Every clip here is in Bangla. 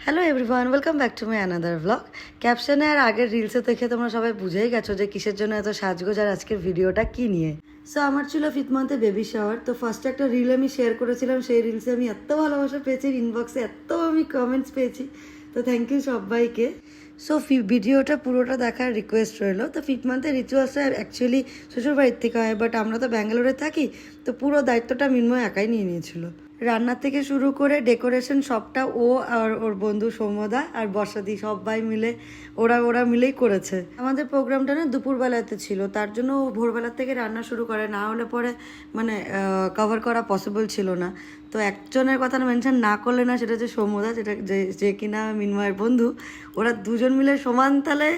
Hello everyone, welcome back to my another blog. ক্যাপশনে আর আগের রিলসে দেখে তোমরা সবাই বুঝেই গেছো যে কিসের জন্য এত সাজগোজ আর আজকের ভিডিওটা কি নিয়ে। সো আমার ছিল 5th মান্থে বেবি শাওয়ার। তো ফার্স্টে একটা রিল আমি শেয়ার করেছিলাম, সেই রিলসে আমি এত ভালোবাসা পেয়েছি, ইনবক্সে এত আমি কমেন্টস পেয়েছি, তো থ্যাংক ইউ সবাইকে। সো ভিডিওটা পুরোটা দেখার রিকোয়েস্ট রইলো। তো 5th মান্থের রিচুয়ালসটা অ্যাকচুয়ালি শ্বশুরবাড়ির থেকে হয়, বাট আমরা তো ব্যাঙ্গালোরে থাকি, তো পুরো দায়িত্বটা মিন্ময় একাই নিয়ে নিয়েছিল। রান্নার থেকে শুরু করে ডেকোরেশন সবটা ও আর ওর বন্ধু সৌম্যদা আর বর্ষাদি সবাই মিলে ওরা মিলেই করেছে। আমাদের প্রোগ্রামটা না দুপুরবেলাতে ছিল, তার জন্য ও ভোরবেলার থেকে রান্না শুরু করে, না হলে পরে মানে কভার করা পসিবল ছিল না। তো একজনের কথা মেনশন না করলে না, সেটা হচ্ছে সৌম্যদা, যেটা যে কিনা মিন্ময়ের বন্ধু। ওরা দুজন মিলে সমান তালে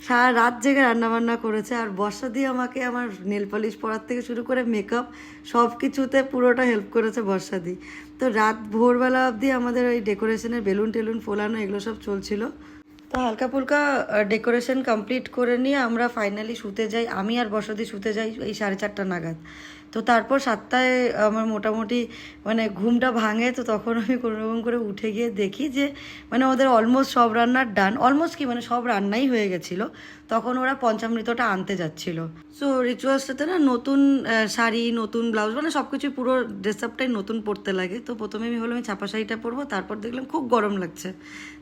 সারা রাত জেগে রান্নাবান্না করেছে। আর বর্ষা দিয়ে আমাকে আমার নেল পলিশ পরার থেকে শুরু করে মেকআপ সব কিছুতে পুরোটা হেল্প করেছে বর্ষাদি। তো রাত ভোরবেলা অবধি আমাদের ওই ডেকোরেশনের বেলুন টেলুন ফোলানো এগুলো সব চলছিল। তো হালকা ফুলকা ডেকোরেশন কমপ্লিট করে নিয়ে আমরা ফাইনালি শুতে যাই। আমি আর বসতি শুতে যাই এই 4:30 নাগাদ। তো তারপর 7টায় আমার মোটামুটি মানে ঘুমটা ভাঙে। তো তখন আমি কোনোরকম করে উঠে গিয়ে দেখি যে মানে ওদের অলমোস্ট সব রান্নার ডান, অলমোস্ট কি মানে সব রান্নাই হয়ে গেছিলো। তখন ওরা পঞ্চামৃতটা আনতে যাচ্ছিল। সো রিচুয়ালসটাতে না নতুন শাড়ি, নতুন ব্লাউজ, মানে সব কিছুই পুরো ড্রেস আপটাই নতুন পরতে লাগে। তো প্রথমে আমি হলো আমি ছাপা শাড়িটা পরবো, তারপর দেখলাম খুব গরম লাগছে,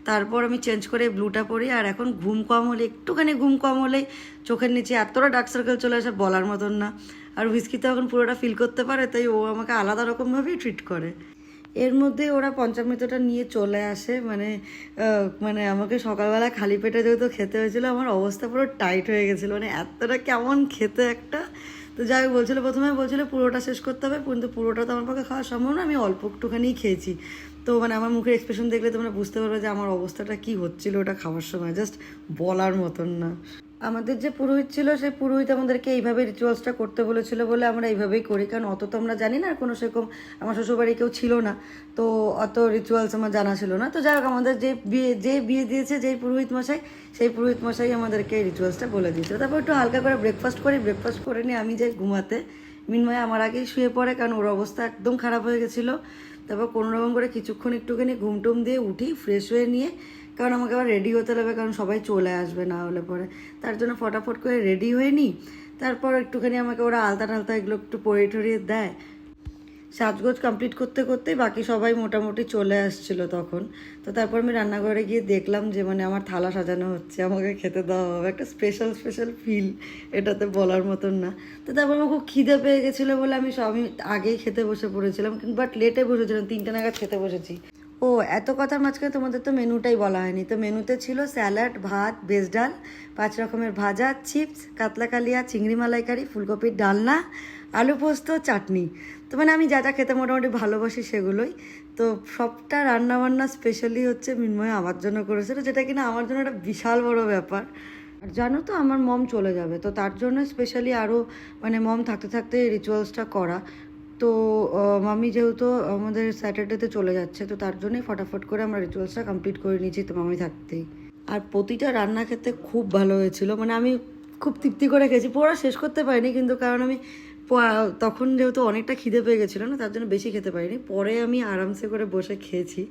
তারপর আমি চেঞ্জ করে ব্লুটা পরি। আর এখন ঘুম কম হলে, একটুখানি ঘুম কম হলেই চোখের নিচে এতটা ডার্ক সার্কেল চলে আসে বলার মতন না। আর হুইস্কি তো এখন পুরোটা ফিল করতে পারে, তাই ও আমাকে আলাদা রকমভাবেই ট্রিট করে। এর মধ্যে ওরা পঞ্চামৃতটা নিয়ে চলে আসে, মানে মানে আমাকে সকালবেলা খালি পেটে যেহেতু খেতে হয়েছিল, আমার অবস্থা পুরো টাইট হয়ে গেছিলো, মানে এতটা কেমন খেতে একটা। তো যাই হোক, প্রথমে বলছিল পুরোটা শেষ করতে হবে, কিন্তু পুরোটা তো আমার পক্ষে খাওয়া সম্ভব না, আমি অল্প একটুখানিই খেয়েছি। তো মানে আমার মুখের এক্সপ্রেশন দেখলে তোমরা বুঝতে পারবে যে আমার অবস্থাটা কি হচ্ছিল ওটা খাওয়ার সময়, জাস্ট বলার মতন না। আমাদের যে পুরোহিত ছিল, সেই পুরোহিত আমাদেরকে এইভাবে রিচুয়ালসটা করতে বলেছিল বলে আমরা এইভাবেই করি, কারণ অত তো আমরা জানি না, আর কোনো সেরকম আমার শ্বশুরবাড়ি কেউ ছিল না, তো অত রিচুয়ালস আমার জানা ছিল না। তো যাই হোক, আমাদের যে বিয়ে দিয়েছে যেই পুরোহিত মশাই, সেই পুরোহিত মশাই আমাদেরকে এই রিচুয়ালসটা বলে দিয়েছিল। তারপর একটু হালকা করে ব্রেকফাস্ট করে নিয়ে আমি যাই ঘুমাতে। মিনময় আমার আগেই শুয়ে পড়ে, কারণ ওর অবস্থা একদম খারাপ হয়ে গেছিলো। তারপর কোনোরকম করে কিছুক্ষণ একটুখানি ঘুমটুম দিয়ে উঠি, ফ্রেশ হয়ে নিয়ে, কারণ আমাকে আবার রেডি হতে হবে, কারণ সবাই চলে আসবে না হলে পরে। তার জন্য ফটাফট করে রেডি হয়ে নিই। তারপর একটুখানি আমাকে ওরা আলতা টালতা এগুলো একটু পরিয়ে টরিয়ে দেয়। সাজগোজ কমপ্লিট করতে করতেই বাকি সবাই মোটামুটি চলে আসছিলো তখন। তো তারপর আমি রান্নাঘরে গিয়ে দেখলাম যে মানে আমার থালা সাজানো হচ্ছে, আমাকে খেতে দেওয়া হবে, একটা স্পেশাল ফিল, এটাতে বলার মতন না। তো তারপর আমার খুব খিদে পেয়ে গেছিলো বলে আমি আগেই খেতে বসে পড়েছিলাম, বাট লেটে বসেছিলাম, 3টে নাগাদ খেতে বসেছি। ও এত কথার মাঝখানে তোমাদের তো মেনুটাই বলা হয়নি। তো মেনুতে ছিল স্যালাড, ভাত, ভেজ ডাল, 5 রকমের ভাজা, চিপস, কাতলা কালিয়া, চিংড়ি মালাইকারি, ফুলকপির ডালনা, আলু পোস্ত, চাটনি। তো মানে আমি যা যা খেতে মোটামুটি ভালোবাসি সেগুলোই। তো সবটা রান্নাবান্না স্পেশালি হচ্ছে মিন্ময় আমার জন্য করেছিল, যেটা কিনা আমার জন্য একটা বিশাল বড় ব্যাপার। আর জানো তো আমার মম চলে যাবে, তো তার জন্য স্পেশালি আরও মানে মম থাকতে থাকতে রিচুয়ালসটা করা। তো মামি যেহেতু আমাদের স্যাটারডেতে চলে যাচ্ছে, তো তার জন্যই ফটাফট করে আমরা রিচুয়ালসটা কমপ্লিট করে নিয়েছি, তো মামি থাকতেই। আর প্রতিটা রান্না খেতে খুব ভালো হয়েছিল, মানে আমি খুব তৃপ্তি করে খেয়েছি, পুরো শেষ করতে পারিনি, কিন্তু কারণ আমি তখন যেহেতু অনেকটা খিদে পেয়ে গেছিলো না, তার জন্য বেশি খেতে পারিনি, পরে আমি আরামসে করে বসে খেয়েছি।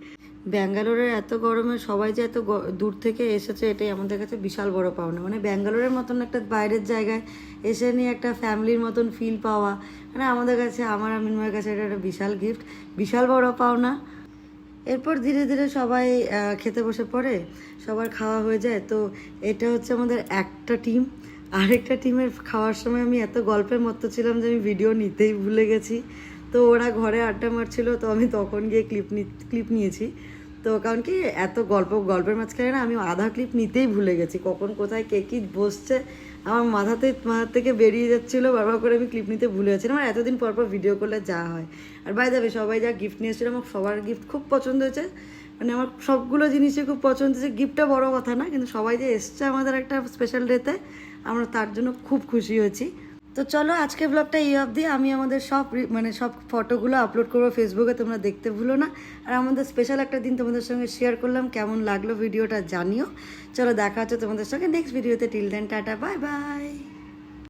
ব্যাঙ্গালোরের এত গরমে সবাই যে এত দূর থেকে এসেছে, এটাই আমাদের কাছে বিশাল বড় পাওনা। মানে ব্যাঙ্গালোরের মতন একটা বাইরের জায়গায় এসে নিয়ে একটা ফ্যামিলির মতন ফিল পাওয়া, মানে আমাদের কাছে, আমার মিন্ময়ের কাছে এটা একটা বিশাল গিফট, বিশাল বড় পাওনা। এরপর ধীরে ধীরে সবাই খেতে বসে পড়ে, সবার খাওয়া হয়ে যায়। তো এটা হচ্ছে আমাদের একটা টিম। আরেকটা টিমের খাওয়ার সময় আমি এত গল্পের মতো ছিলাম যে আমি ভিডিও নিতেই ভুলে গেছি। তো ওরা ঘরে আড্ডা মারছিল, তো আমি তখন গিয়ে ক্লিপ নিয়েছি। তো কারণ কি এত গল্পের মাঝখানে না আমি আধা ক্লিপ নিতেই ভুলে গেছি, কখন কোথায় কে কী বসছে আমার মাথা থেকে বেরিয়ে যাচ্ছিলো, বারবার করে আমি ক্লিপ নিতে ভুলে যাচ্ছিলাম। আমার এতদিন পর ভিডিও করলে যা হয়। আর বাই যাবে সবাই যা গিফট নিয়ে এসেছিলো, আমার সবার গিফট খুব পছন্দ হয়েছে, মানে আমার সবগুলো জিনিসই খুব পছন্দ হয়েছে। গিফটটা বড় কথা না, কিন্তু সবাই যে এসছে আমাদের একটা স্পেশাল ডেতে, আমরা তার জন্য খুব খুশি হয়েছি। তো চলো আজকে ব্লগটা এই অবধি। আমি আমাদের সব ফটোগুলো আপলোড করবো ফেসবুকে, তোমরা দেখতে ভুলো না। আর আমাদের স্পেশাল একটা দিন তোমাদের সঙ্গে শেয়ার করলাম, কেমন লাগলো ভিডিওটা জানিও। চলো দেখা হচ্ছে তোমাদের সঙ্গে নেক্সট ভিডিওতে। Till then tata, bye by.